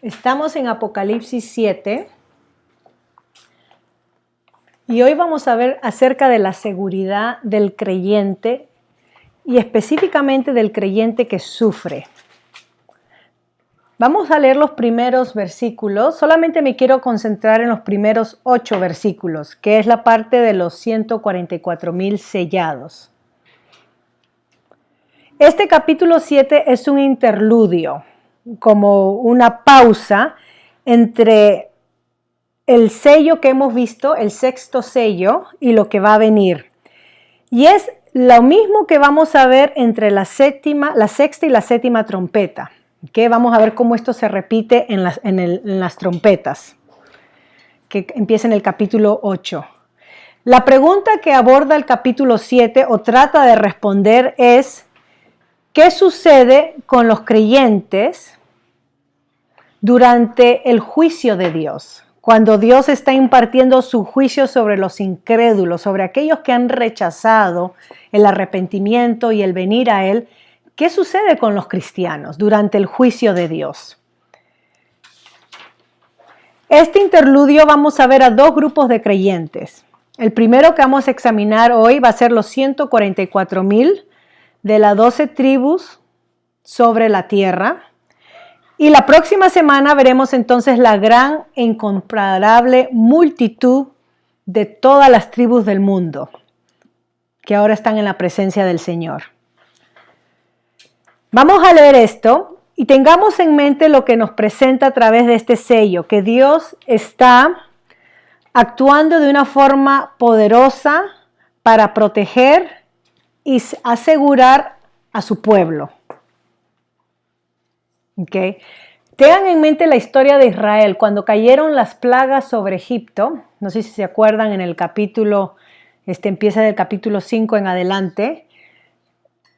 Estamos en Apocalipsis 7 y hoy vamos a ver acerca de la seguridad del creyente y específicamente del creyente que sufre. Vamos a leer los primeros versículos, solamente me quiero concentrar en los primeros 8 versículos, que es la parte de los 144,000 sellados. Este capítulo 7 es un interludio, como una pausa entre el sello que hemos visto, el sexto sello, y lo que va a venir. Y es lo mismo que vamos a ver entre la sexta y la séptima trompeta. Que vamos a ver cómo esto se repite en las trompetas, que empieza en el capítulo 8. La pregunta que aborda el capítulo 7 o trata de responder es: ¿qué sucede con los creyentes durante el juicio de Dios? Cuando Dios está impartiendo su juicio sobre los incrédulos, sobre aquellos que han rechazado el arrepentimiento y el venir a Él, ¿qué sucede con los cristianos durante el juicio de Dios? Este interludio vamos a ver a 2 grupos de creyentes. El primero que vamos a examinar hoy va a ser los 144,000 de las 12 tribus sobre la tierra. Y la próxima semana veremos entonces la gran e incomparable multitud de todas las tribus del mundo, que ahora están en la presencia del Señor. Vamos a leer esto y tengamos en mente lo que nos presenta a través de este sello, que Dios está actuando de una forma poderosa para proteger y asegurar a su pueblo. Okay. Tengan en mente la historia de Israel cuando cayeron las plagas sobre Egipto. No sé si se acuerdan, en el capítulo, empieza del capítulo 5 en adelante.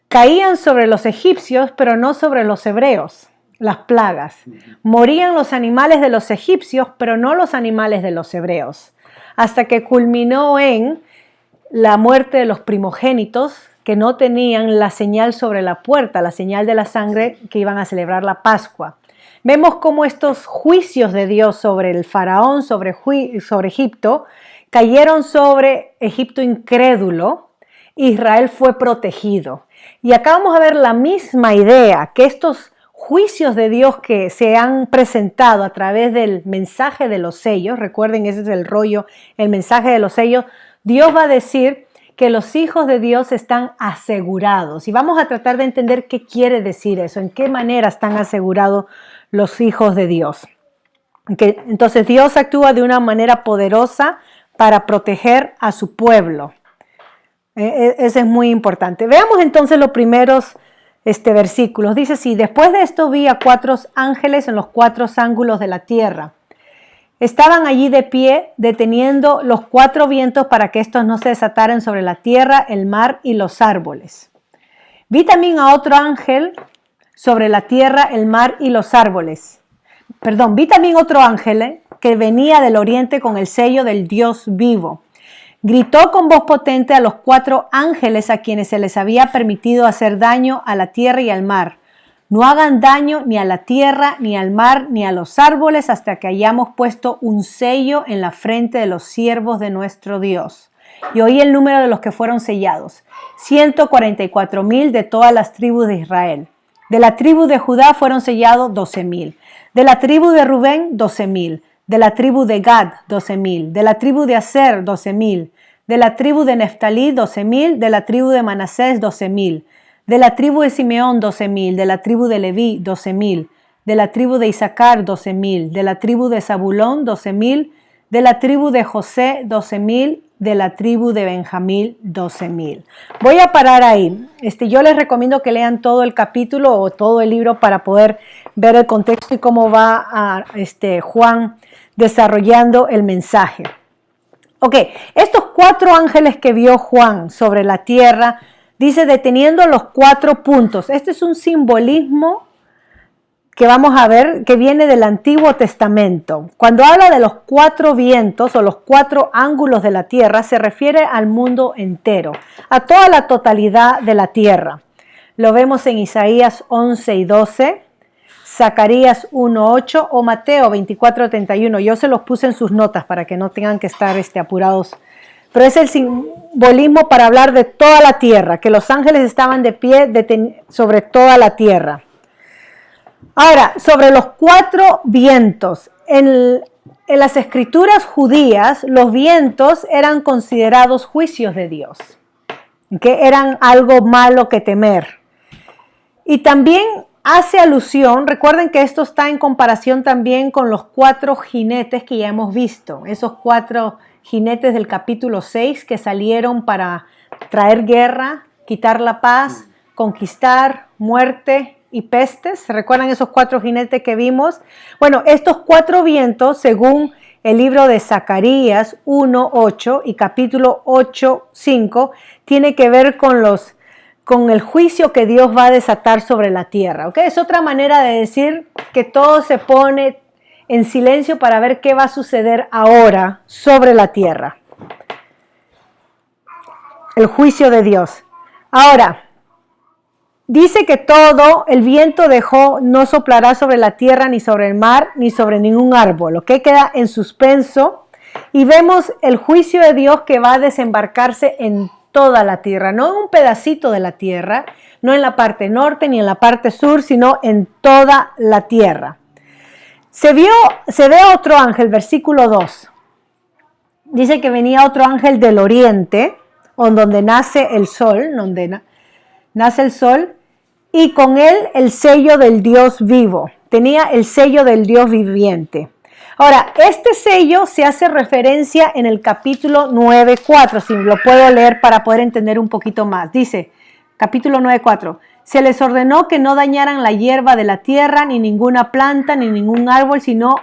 Caían sobre los egipcios, pero no sobre los hebreos, las plagas. Morían los animales de los egipcios, pero no los animales de los hebreos. Hasta que culminó en la muerte de los primogénitos, que no tenían la señal sobre la puerta, la señal de la sangre que iban a celebrar la Pascua. Vemos cómo estos juicios de Dios sobre el faraón, sobre Egipto, cayeron sobre Egipto incrédulo. Israel fue protegido. Y acá vamos a ver la misma idea, que estos juicios de Dios que se han presentado a través del mensaje de los sellos, recuerden, ese es el rollo, el mensaje de los sellos, Dios va a decir que los hijos de Dios están asegurados. Y vamos a tratar de entender qué quiere decir eso, en qué manera están asegurados los hijos de Dios. Entonces Dios actúa de una manera poderosa para proteger a su pueblo. Eso es muy importante. Veamos entonces los primeros versículos. Dice así: después de esto vi a 4 ángeles en los 4 ángulos de la tierra. Estaban allí de pie, deteniendo los 4 vientos para que estos no se desataran sobre la tierra, el mar y los árboles. Vi también a otro ángel sobre la tierra, el mar y los árboles. Vi también otro ángel que venía del oriente con el sello del Dios vivo. Gritó con voz potente a los 4 ángeles a quienes se les había permitido hacer daño a la tierra y al mar: no hagan daño ni a la tierra, ni al mar, ni a los árboles, hasta que hayamos puesto un sello en la frente de los siervos de nuestro Dios. Y oí el número de los que fueron sellados: 144,000 de todas las tribus de Israel. De la tribu de Judá fueron sellados 12,000. De la tribu de Rubén, 12,000. De la tribu de Gad, 12,000. De la tribu de Aser, 12,000. De la tribu de Neftalí, 12,000. De la tribu de Manasés, 12,000. De la tribu de Simeón, 12,000. De la tribu de Leví, 12,000. De la tribu de Isaacar, 12,000. De la tribu de Zabulón, 12,000. De la tribu de José, 12,000. De la tribu de Benjamín, 12,000. Voy a parar ahí. Yo les recomiendo que lean todo el capítulo o todo el libro para poder ver el contexto y cómo va Juan desarrollando el mensaje. Ok, estos 4 ángeles que vio Juan sobre la tierra, dice deteniendo los 4 puntos. Este es un simbolismo que vamos a ver que viene del Antiguo Testamento. Cuando habla de los 4 vientos o los 4 ángulos de la tierra, se refiere al mundo entero, a toda la totalidad de la tierra. Lo vemos en Isaías 11 y 12. Zacarías 1:8 o Mateo 24:31. Yo se los puse en sus notas para que no tengan que estar apurados. Pero es el simbolismo para hablar de toda la tierra, que los ángeles estaban de pie sobre toda la tierra. Ahora, sobre los 4 vientos. En las escrituras judías, los vientos eran considerados juicios de Dios, que eran algo malo que temer. Y también hace alusión, recuerden que esto está en comparación también con los 4 jinetes que ya hemos visto, esos 4 jinetes del capítulo 6 que salieron para traer guerra, quitar la paz, conquistar, muerte y pestes. ¿Se recuerdan esos 4 jinetes que vimos? Bueno, estos 4 vientos, según el libro de Zacarías 1:8 y capítulo 8:5, tiene que ver con el juicio que Dios va a desatar sobre la tierra. ¿Okay? Es otra manera de decir que todo se pone en silencio para ver qué va a suceder ahora sobre la tierra. El juicio de Dios. Ahora, dice que todo el viento dejó, no soplará sobre la tierra, ni sobre el mar, ni sobre ningún árbol. ¿Ok? Queda en suspenso. Y vemos el juicio de Dios que va a desembarcarse en toda la tierra, no en un pedacito de la tierra, no en la parte norte ni en la parte sur, sino en toda la tierra. Se ve otro ángel, versículo 2. Dice que venía otro ángel del oriente, donde nace el sol, y con él el sello del Dios vivo. Tenía el sello del Dios viviente. Ahora, este sello se hace referencia en el capítulo 9:4, si lo puedo leer para poder entender un poquito más. Dice, capítulo 9:4, se les ordenó que no dañaran la hierba de la tierra, ni ninguna planta, ni ningún árbol, sino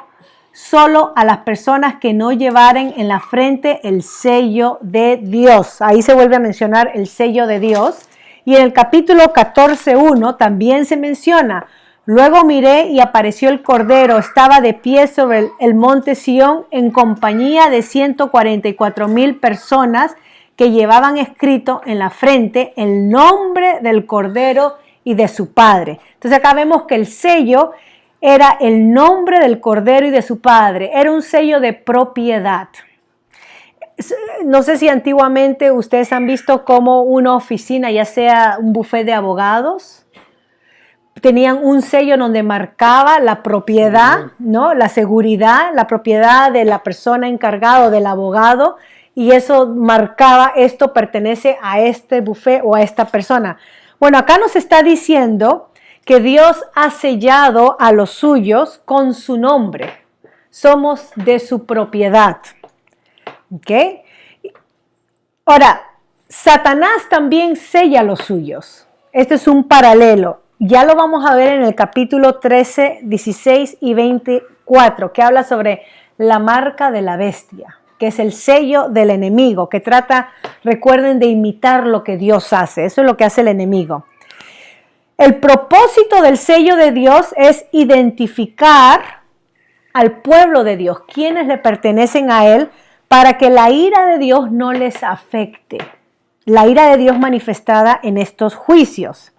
solo a las personas que no llevaren en la frente el sello de Dios. Ahí se vuelve a mencionar el sello de Dios. Y en el capítulo 14:1 también se menciona, luego miré y apareció el Cordero, estaba de pie sobre el monte Sión en compañía de 144,000 personas que llevaban escrito en la frente el nombre del Cordero y de su Padre. Entonces acá vemos que el sello era el nombre del Cordero y de su Padre, era un sello de propiedad. No sé si antiguamente ustedes han visto como una oficina, ya sea un bufete de abogados, tenían un sello donde marcaba la propiedad, ¿no? La seguridad, la propiedad de la persona encargada o del abogado, y eso marcaba, esto pertenece a este bufete o a esta persona. Bueno, acá nos está diciendo que Dios ha sellado a los suyos con su nombre. Somos de su propiedad. ¿Ok? Ahora, Satanás también sella a los suyos. Este es un paralelo. Ya lo vamos a ver en el capítulo 13, 16 y 24, que habla sobre la marca de la bestia, que es el sello del enemigo, que trata, recuerden, de imitar lo que Dios hace. Eso es lo que hace el enemigo. El propósito del sello de Dios es identificar al pueblo de Dios, quienes le pertenecen a Él, para que la ira de Dios no les afecte. La ira de Dios manifestada en estos juicios.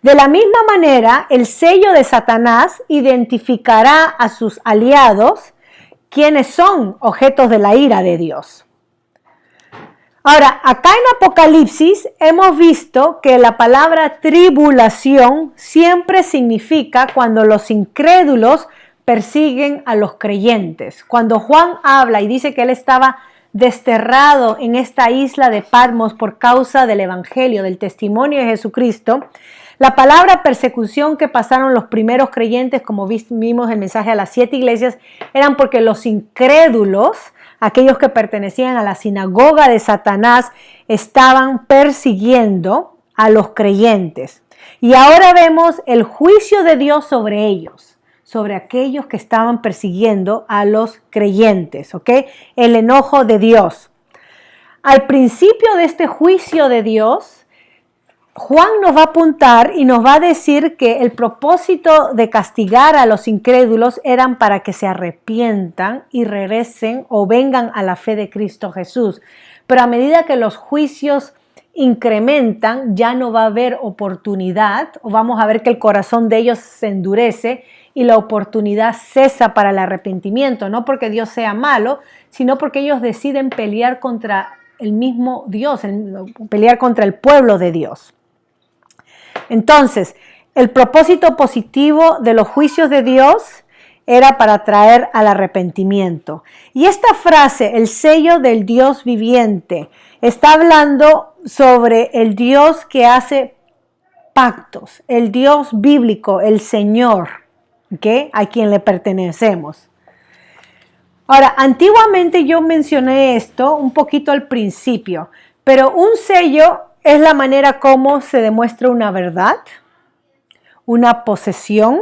De la misma manera, el sello de Satanás identificará a sus aliados, quienes son objetos de la ira de Dios. Ahora, acá en Apocalipsis hemos visto que la palabra tribulación siempre significa cuando los incrédulos persiguen a los creyentes. Cuando Juan habla y dice que él estaba desterrado en esta isla de Patmos por causa del evangelio, del testimonio de Jesucristo, la palabra persecución que pasaron los primeros creyentes, como vimos el mensaje a las 7 iglesias, eran porque los incrédulos, aquellos que pertenecían a la sinagoga de Satanás, estaban persiguiendo a los creyentes. Y ahora vemos el juicio de Dios sobre ellos, sobre aquellos que estaban persiguiendo a los creyentes, ¿ok? El enojo de Dios. Al principio de este juicio de Dios, Juan nos va a apuntar y nos va a decir que el propósito de castigar a los incrédulos eran para que se arrepientan y regresen o vengan a la fe de Cristo Jesús. Pero a medida que los juicios incrementan, ya no va a haber oportunidad, o vamos a ver que el corazón de ellos se endurece y la oportunidad cesa para el arrepentimiento, no porque Dios sea malo, sino porque ellos deciden pelear contra el mismo Dios, pelear contra el pueblo de Dios. Entonces, el propósito positivo de los juicios de Dios era para traer al arrepentimiento. Y esta frase, el sello del Dios viviente, está hablando sobre el Dios que hace pactos, el Dios bíblico, el Señor, ¿okay? A quien le pertenecemos. Ahora, antiguamente yo mencioné esto un poquito al principio, pero un sello es la manera como se demuestra una verdad, una posesión,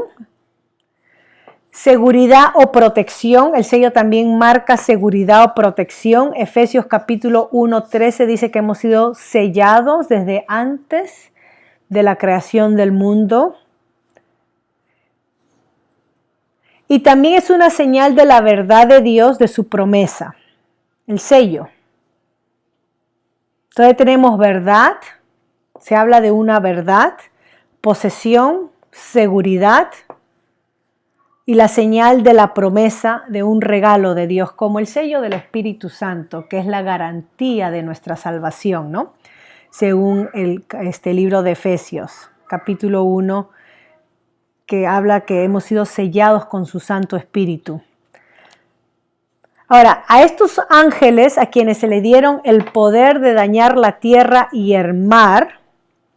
seguridad o protección. El sello también marca seguridad o protección. Efesios capítulo 1:13 dice que hemos sido sellados desde antes de la creación del mundo. Y también es una señal de la verdad de Dios, de su promesa, el sello. Entonces tenemos verdad, se habla de una verdad, posesión, seguridad y la señal de la promesa de un regalo de Dios, como el sello del Espíritu Santo, que es la garantía de nuestra salvación, ¿no? Según este libro de Efesios, capítulo 1, que habla que hemos sido sellados con su Santo Espíritu. Ahora, a estos ángeles, a quienes se le dieron el poder de dañar la tierra y el mar,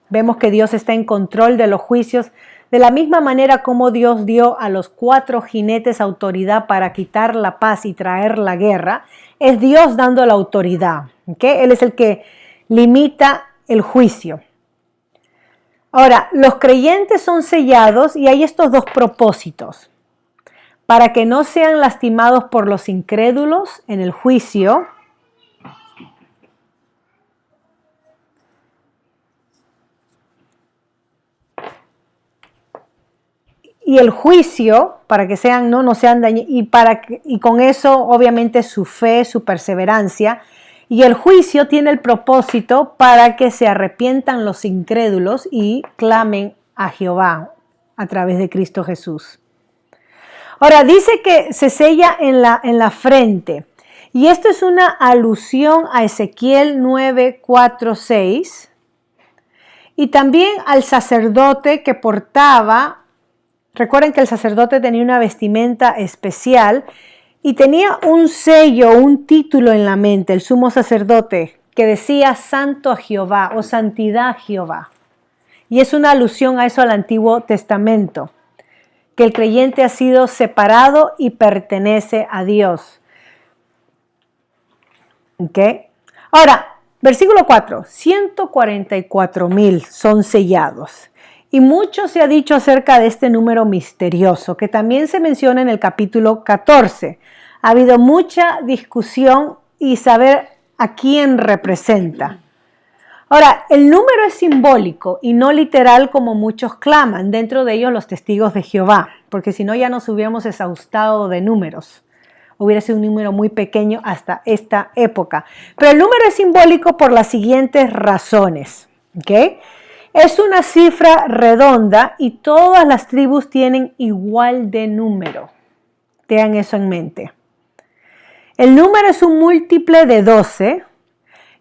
vemos que Dios está en control de los juicios, de la misma manera como Dios dio a los 4 jinetes autoridad para quitar la paz y traer la guerra, es Dios dando la autoridad, ¿okay? Él es el que limita el juicio. Ahora, los creyentes son sellados y hay estos 2 propósitos. Para que no sean lastimados por los incrédulos en el juicio. Y el juicio, para que sean, no sean dañados, y con eso obviamente su fe, su perseverancia. Y el juicio tiene el propósito para que se arrepientan los incrédulos y clamen a Jehová a través de Cristo Jesús. Ahora, dice que se sella en la frente. Y esto es una alusión a Ezequiel 9, 4, 6. Y también al sacerdote que portaba. Recuerden que el sacerdote tenía una vestimenta especial y tenía un sello, un título en la mente, el sumo sacerdote, que decía Santo a Jehová o Santidad a Jehová. Y es una alusión a eso al Antiguo Testamento, que el creyente ha sido separado y pertenece a Dios. ¿Okay? Ahora, versículo 4, 144,000 son sellados. Y mucho se ha dicho acerca de este número misterioso, que también se menciona en el capítulo 14. Ha habido mucha discusión y saber a quién representa. Ahora, el número es simbólico y no literal como muchos claman, dentro de ellos los testigos de Jehová, porque si no ya nos hubiéramos exhaustado de números. Hubiera sido un número muy pequeño hasta esta época. Pero el número es simbólico por las siguientes razones. ¿Okay? Es una cifra redonda y todas las tribus tienen igual de número. Tengan eso en mente. El número es un múltiple de 12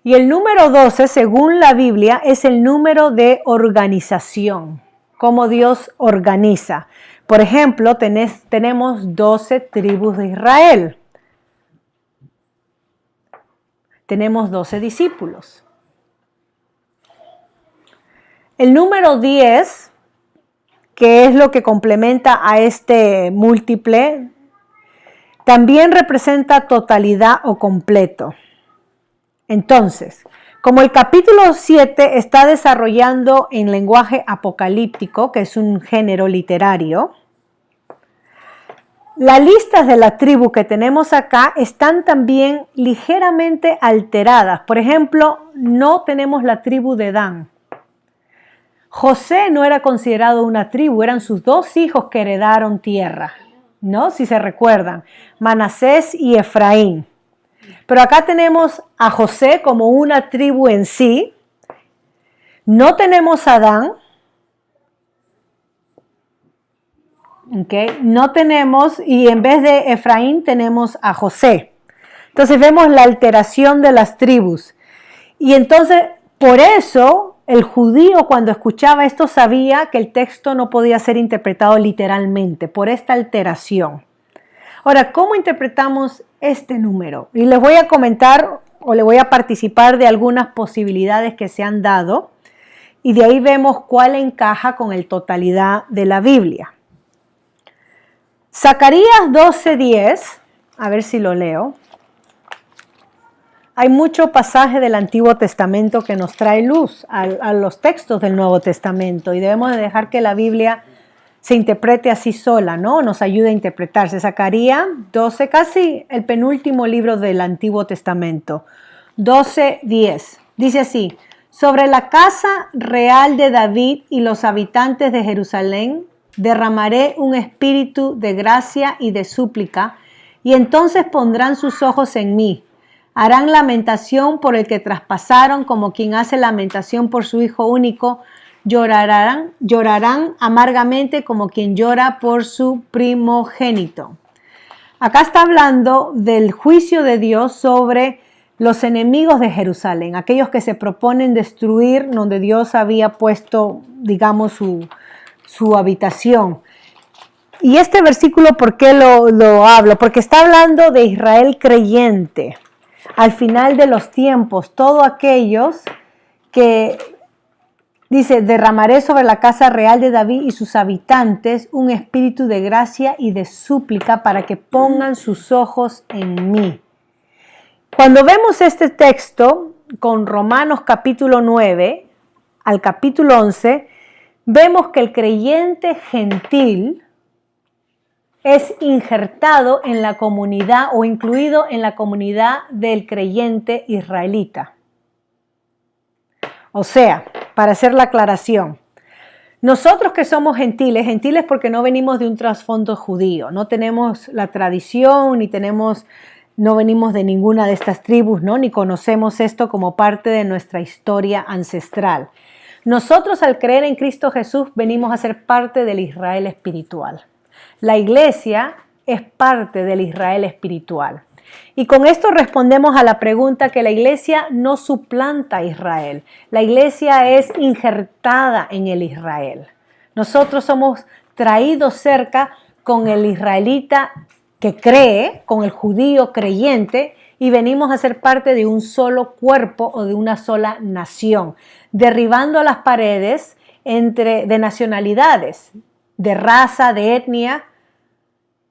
y el número 12, según la Biblia, es el número de organización, cómo Dios organiza. Por ejemplo, tenemos 12 tribus de Israel. Tenemos 12 discípulos. El número 10, que es lo que complementa a este múltiple, también representa totalidad o completo. Entonces, como el capítulo 7 está desarrollando en lenguaje apocalíptico, que es un género literario, las listas de la tribu que tenemos acá están también ligeramente alteradas. Por ejemplo, no tenemos la tribu de Dan. José no era considerado una tribu, eran sus 2 hijos que heredaron tierra, ¿no? Si se recuerdan, Manasés y Efraín. Pero acá tenemos a José como una tribu en sí. No tenemos a Dan. ¿Okay? No tenemos, y en vez de Efraín tenemos a José. Entonces vemos la alteración de las tribus. Y entonces, por eso, el judío cuando escuchaba esto sabía que el texto no podía ser interpretado literalmente, por esta alteración. Ahora, ¿cómo interpretamos este número? Y les voy a comentar o le voy a participar de algunas posibilidades que se han dado, y de ahí vemos cuál encaja con la totalidad de la Biblia. Zacarías 12:10, a ver si lo leo. Hay mucho pasaje del Antiguo Testamento que nos trae luz a los textos del Nuevo Testamento y debemos de dejar que la Biblia se interprete así sola, ¿no? Nos ayude a interpretarse. Zacarías 12, casi el penúltimo libro del Antiguo Testamento. 12:10. Dice así: sobre la casa real de David y los habitantes de Jerusalén derramaré un espíritu de gracia y de súplica, y entonces pondrán sus ojos en mí. Harán lamentación por el que traspasaron, como quien hace lamentación por su hijo único. Llorarán amargamente como quien llora por su primogénito. Acá está hablando del juicio de Dios sobre los enemigos de Jerusalén, aquellos que se proponen destruir donde Dios había puesto, digamos, su habitación. Y este versículo, ¿por qué lo hablo? Porque está hablando de Israel creyente. Al final de los tiempos, todos aquellos que, dice, derramaré sobre la casa real de David y sus habitantes un espíritu de gracia y de súplica para que pongan sus ojos en mí. Cuando vemos este texto con Romanos capítulo 9 al capítulo 11, vemos que el creyente gentil es injertado en la comunidad o incluido en la comunidad del creyente israelita. O sea, para hacer la aclaración, nosotros que somos gentiles porque no venimos de un trasfondo judío, no tenemos la tradición, no venimos de ninguna de estas tribus, ¿no? Ni conocemos esto como parte de nuestra historia ancestral. Nosotros, al creer en Cristo Jesús, venimos a ser parte del Israel espiritual. La iglesia es parte del Israel espiritual. Y con esto respondemos a la pregunta que la iglesia no suplanta a Israel. La iglesia es injertada en el Israel. Nosotros somos traídos cerca con el israelita que cree, con el judío creyente, y venimos a ser parte de un solo cuerpo o de una sola nación, derribando las paredes de nacionalidades, de raza, de etnia,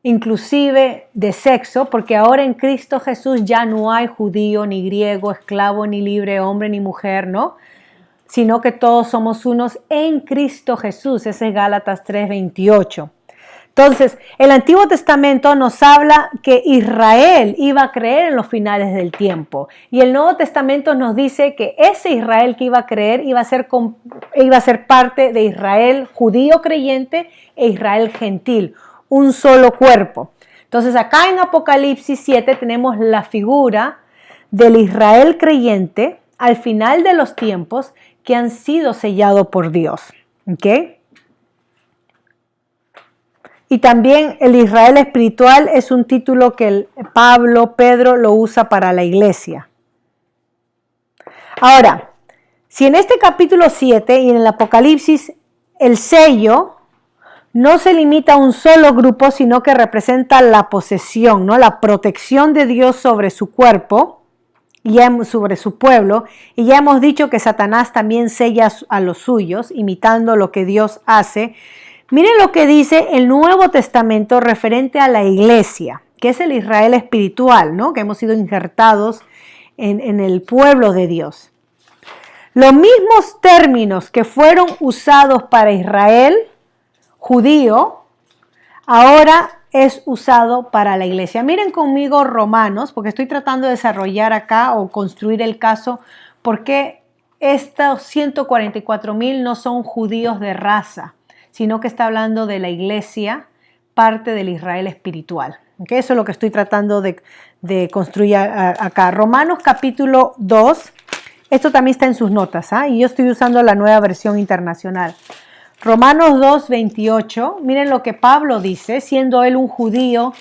inclusive de sexo, porque ahora en Cristo Jesús ya no hay judío, ni griego, esclavo, ni libre, hombre, ni mujer, ¿no? Sino que todos somos unos en Cristo Jesús. Ese es Gálatas 3:28. Entonces, el Antiguo Testamento nos habla que Israel iba a creer en los finales del tiempo. Y el Nuevo Testamento nos dice que ese Israel que iba a creer iba a ser parte de Israel judío creyente e Israel gentil, un solo cuerpo. Entonces, acá en Apocalipsis 7 tenemos la figura del Israel creyente al final de los tiempos que han sido sellados por Dios. ¿Ok? Y también el Israel espiritual es un título que Pedro lo usa para la iglesia. Ahora, si en este capítulo 7 y en el Apocalipsis el sello no se limita a un solo grupo, sino que representa la posesión, ¿no? La protección de Dios sobre su cuerpo y sobre su pueblo. Y ya hemos dicho que Satanás también sella a los suyos, imitando lo que Dios hace. Miren lo que dice el Nuevo Testamento referente a la iglesia, que es el Israel espiritual, ¿no? Que hemos sido injertados en el pueblo de Dios. Los mismos términos que fueron usados para Israel judío, ahora es usado para la iglesia. Miren conmigo Romanos, porque estoy tratando de desarrollar acá o construir el caso, porque estos 144,000 no son judíos de raza, sino que está hablando de la iglesia, parte del Israel espiritual. ¿Okay? Eso es lo que estoy tratando de construir acá. Romanos capítulo 2, esto también está en sus notas, y yo estoy usando la Nueva Versión Internacional. Romanos 2, 28, miren lo que Pablo dice, siendo él un judío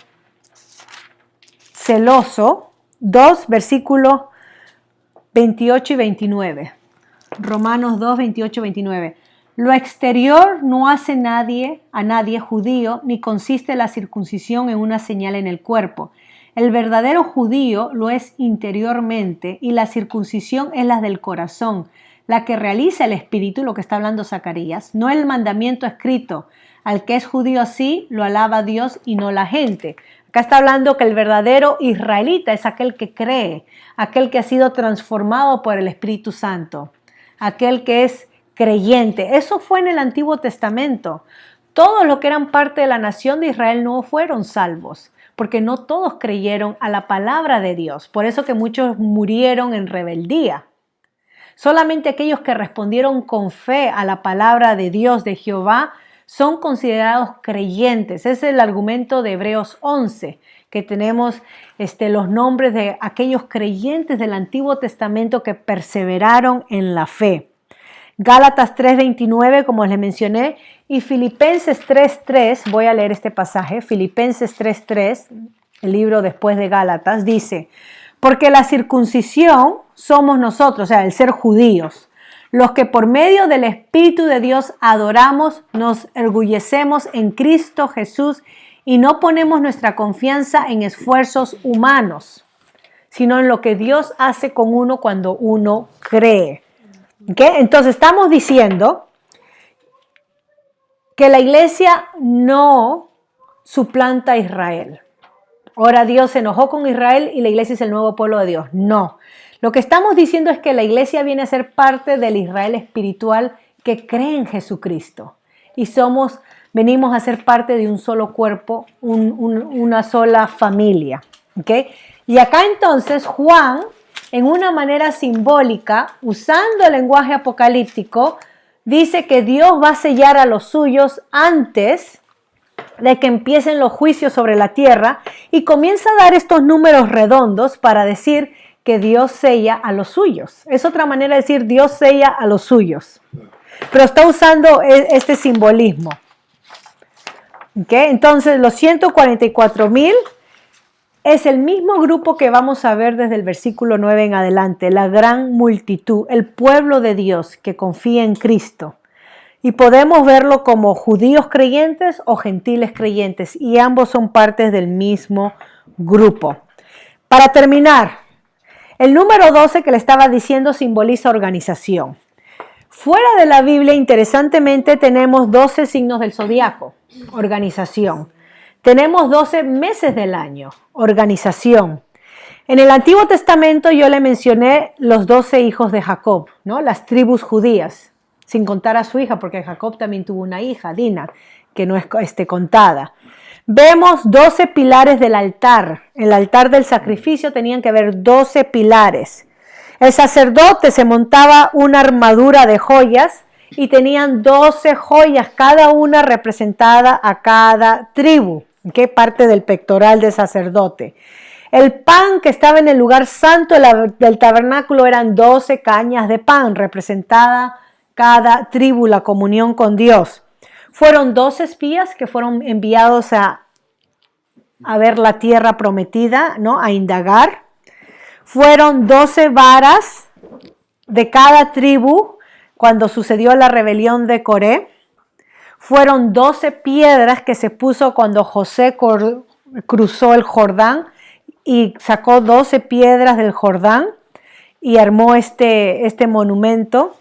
celoso, 2, versículos 28 y 29. Romanos 2, 28 y 29. Lo exterior no hace a nadie judío, ni consiste la circuncisión en una señal en el cuerpo. El verdadero judío lo es interiormente y la circuncisión es la del corazón, la que realiza el espíritu, lo que está hablando Zacarías, no el mandamiento escrito. Al que es judío así, lo alaba Dios y no la gente. Acá está hablando que el verdadero israelita es aquel que cree, aquel que ha sido transformado por el Espíritu Santo, aquel que es creyente. Eso fue en el Antiguo Testamento. Todos los que eran parte de la nación de Israel no fueron salvos, porque no todos creyeron a la palabra de Dios. Por eso que muchos murieron en rebeldía. Solamente aquellos que respondieron con fe a la palabra de Dios, de Jehová, son considerados creyentes. Ese es el argumento de Hebreos 11, que tenemos los nombres de aquellos creyentes del Antiguo Testamento que perseveraron en la fe. Gálatas 3:29, como les mencioné, y Filipenses 3:3, voy a leer este pasaje, Filipenses 3:3, el libro después de Gálatas, dice, porque la circuncisión somos nosotros, o sea, el ser judíos, los que por medio del Espíritu de Dios adoramos, nos orgullecemos en Cristo Jesús y no ponemos nuestra confianza en esfuerzos humanos, sino en lo que Dios hace con uno cuando uno cree. ¿Okay? Entonces estamos diciendo que la iglesia no suplanta a Israel. Ahora Dios se enojó con Israel y la iglesia es el nuevo pueblo de Dios. No. Lo que estamos diciendo es que la iglesia viene a ser parte del Israel espiritual que cree en Jesucristo. Y venimos a ser parte de un solo cuerpo, una sola familia. ¿Okay? Y acá entonces Juan, en una manera simbólica, usando el lenguaje apocalíptico, dice que Dios va a sellar a los suyos antes de que empiecen los juicios sobre la tierra y comienza a dar estos números redondos para decir que Dios sella a los suyos. Es otra manera de decir Dios sella a los suyos. Pero está usando este simbolismo. ¿Okay? Entonces los 144,000 es el mismo grupo que vamos a ver desde el versículo 9 en adelante, la gran multitud, el pueblo de Dios que confía en Cristo. Y podemos verlo como judíos creyentes o gentiles creyentes, y ambos son partes del mismo grupo. Para terminar, el número 12 que le estaba diciendo simboliza organización. Fuera de la Biblia, interesantemente, tenemos 12 signos del zodiaco, organización. Tenemos 12 meses del año, organización. En el Antiguo Testamento yo le mencioné los 12 hijos de Jacob, ¿no? Las tribus judías, sin contar a su hija, porque Jacob también tuvo una hija, Dina, que no es contada. Vemos 12 pilares del altar. En el altar del sacrificio tenían que haber 12 pilares. El sacerdote se montaba una armadura de joyas y tenían 12 joyas, cada una representada a cada tribu, que parte del pectoral del sacerdote. El pan que estaba en el lugar santo del tabernáculo eran 12 cañas de pan, representada cada tribu, la comunión con Dios. Fueron 12 espías que fueron enviados a ver la tierra prometida, ¿no? A indagar. Fueron 12 varas de cada tribu cuando sucedió la rebelión de Coré. Fueron 12 piedras que se puso cuando José cruzó el Jordán y sacó 12 piedras del Jordán y armó este monumento.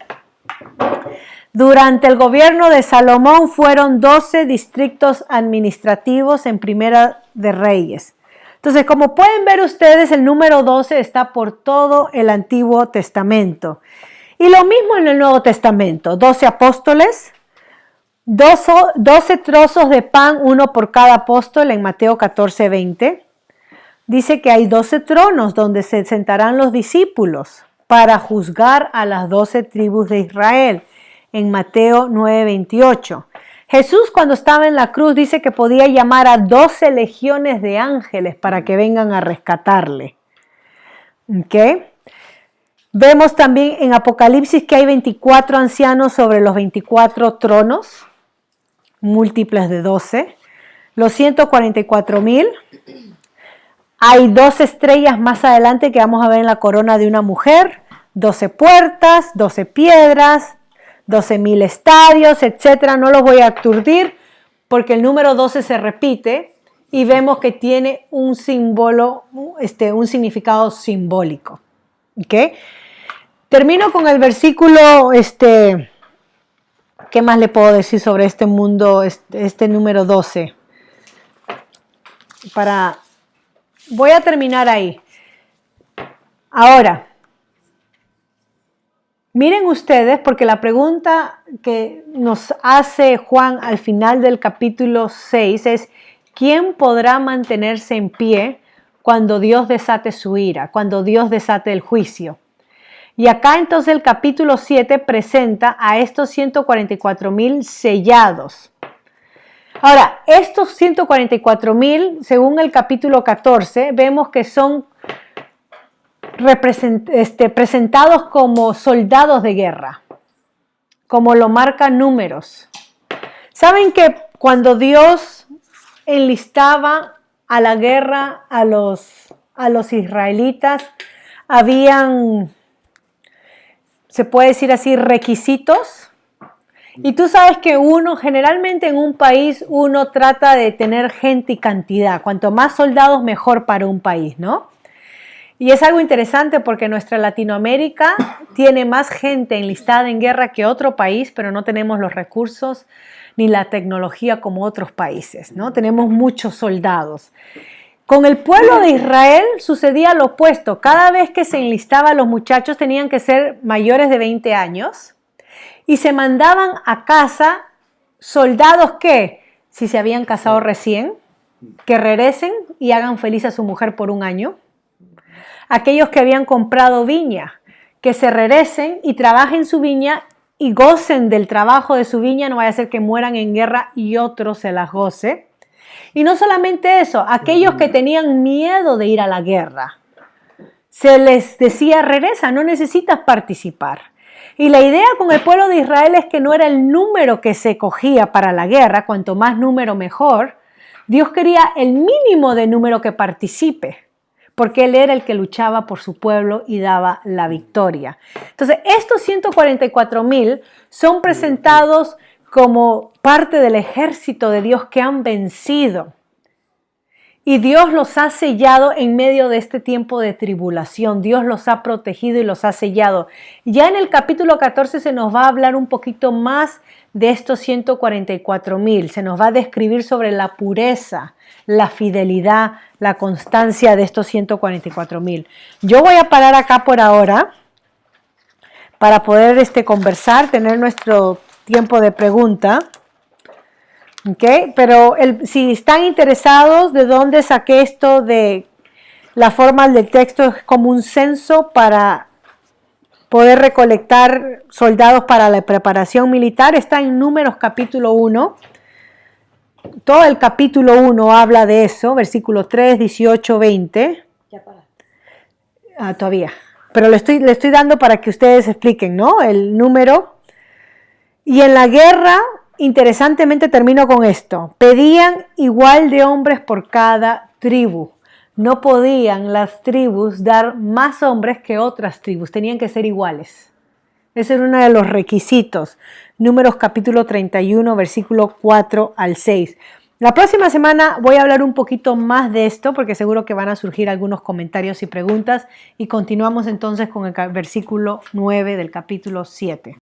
Durante el gobierno de Salomón fueron 12 distritos administrativos en Primera de Reyes. Entonces, como pueden ver ustedes, el número 12 está por todo el Antiguo Testamento. Y lo mismo en el Nuevo Testamento, 12 apóstoles, 12 trozos de pan, uno por cada apóstol en Mateo 14:20. Dice que hay 12 tronos donde se sentarán los discípulos para juzgar a las 12 tribus de Israel en Mateo 9:28. Jesús, cuando estaba en la cruz, dice que podía llamar a 12 legiones de ángeles para que vengan a rescatarle. ¿Okay? Vemos también en Apocalipsis que hay 24 ancianos sobre los 24 tronos. múltiples de 12. Los 144,000. Hay 12 estrellas más adelante que vamos a ver en la corona de una mujer, 12 puertas, 12 piedras, 12,000 estadios, etc. No los voy a aturdir porque el número 12 se repite y vemos que tiene un símbolo, un significado simbólico. ¿Okay? Termino con el versículo, ¿qué más le puedo decir sobre este mundo, este número 12? Voy a terminar ahí. Ahora, miren ustedes, porque la pregunta que nos hace Juan al final del capítulo 6 es, ¿quién podrá mantenerse en pie cuando Dios desate su ira, cuando Dios desate el juicio? Y acá entonces el capítulo 7 presenta a estos 144,000 sellados. Ahora, estos 144,000, según el capítulo 14, vemos que son presentados como soldados de guerra, como lo marcan Números. ¿Saben que cuando Dios enlistaba a la guerra a los israelitas, habían, se puede decir así, requisitos? Y tú sabes que generalmente en un país, uno trata de tener gente y cantidad. Cuanto más soldados, mejor para un país, ¿no? Y es algo interesante porque nuestra Latinoamérica tiene más gente enlistada en guerra que otro país, pero no tenemos los recursos ni la tecnología como otros países, ¿no? Tenemos muchos soldados. Con el pueblo de Israel sucedía lo opuesto. Cada vez que se enlistaba, los muchachos tenían que ser mayores de 20 años. Y se mandaban a casa soldados que, si se habían casado recién, que regresen y hagan feliz a su mujer por un año. Aquellos que habían comprado viña, que se regresen y trabajen su viña y gocen del trabajo de su viña, no vaya a ser que mueran en guerra y otro se las goce. Y no solamente eso, aquellos que tenían miedo de ir a la guerra, se les decía, regresa, no necesitas participar. Y la idea con el pueblo de Israel es que no era el número que se cogía para la guerra, cuanto más número mejor. Dios quería el mínimo de número que participe, porque Él era el que luchaba por su pueblo y daba la victoria. Entonces, estos 144,000 son presentados como parte del ejército de Dios que han vencido. Y Dios los ha sellado en medio de este tiempo de tribulación. Dios los ha protegido y los ha sellado. Ya en el capítulo 14 se nos va a hablar un poquito más de estos 144,000. Se nos va a describir sobre la pureza, la fidelidad, la constancia de estos 144,000. Yo voy a parar acá por ahora para poder conversar, tener nuestro tiempo de pregunta. Okay, pero si están interesados de dónde saqué esto de la forma del texto, es como un censo para poder recolectar soldados para la preparación militar, está en Números capítulo 1. Todo el capítulo 1 habla de eso, versículos 3, 18, 20. Ya para. Todavía, pero le estoy dando para que ustedes expliquen, ¿no? El número. Y en la guerra, interesantemente termino con esto, pedían igual de hombres por cada tribu. No podían las tribus dar más hombres que otras tribus, tenían que ser iguales. Ese era uno de los requisitos. Números capítulo 31, versículo 4 al 6. La próxima semana voy a hablar un poquito más de esto porque seguro que van a surgir algunos comentarios y preguntas y continuamos entonces con el versículo 9 del capítulo 7.